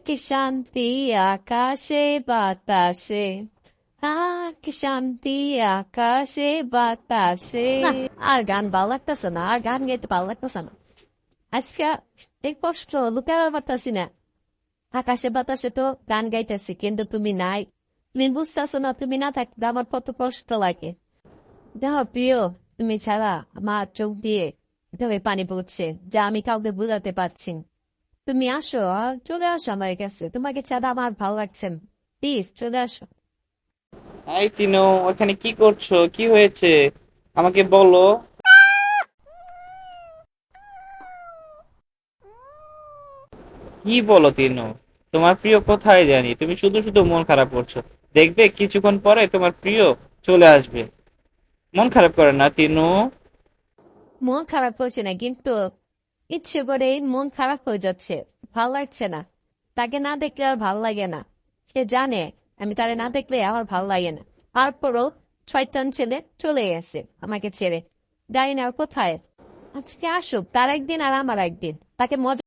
কি শান্তি আকাশে বাতাসে, কি শান্তি আকাশে বাতাসে। না, আর গান ভালো লাগতেছে না, আর গান গাইতে ভালো লাগতেছে না আজকে। এই কষ্ট লুকাতে পারতাছি না। আকাশে বাতাসে তো গান গাইতেছি, কিন্তু তুমি নাই। তুমি বুঝতেছো না, তুমি না থাকলে আমার কত কষ্ট লাগে। দেখো প্রিয়, তুমি ছাড়া আমার চোখ দিয়ে এভাবে পানি পড়ছে, যা আমি কাউকে বুঝাতে পারছি না। তুমি আসো, চলে আসো আমার কাছে, তোমাকে ছাড়া আমার ভালো লাগছে না। প্লিজ চলে আসো। এই তিনো, ওখানে কি করছো? কি হয়েছে আমাকে বলো। কি বলো তিনো? তোমার প্রিয় কোথায় জানি, তুমি শুধু শুধু মন খারাপ করছো। দেখবে কিছুক্ষণ পরে তোমার প্রিয় চলে আসবে। মন খারাপ করে না তিনু। মন খারাপ হচ্ছে না, কিন্তু ইচ্ছে করে মন খারাপ হয়ে যাচ্ছে, ভাল লাগছে না। তাকে না দেখলে আর ভাল লাগে না। সে জানে আমি তারে না দেখলে আমার ভাল লাগে না। তারপরও শয়তান ছেলে চলে গেছে আমাকে ছেড়ে। জানি না ও কোথায়। আজকে আসুক, তার একদিন আর আমার একদিন, তাকে মজা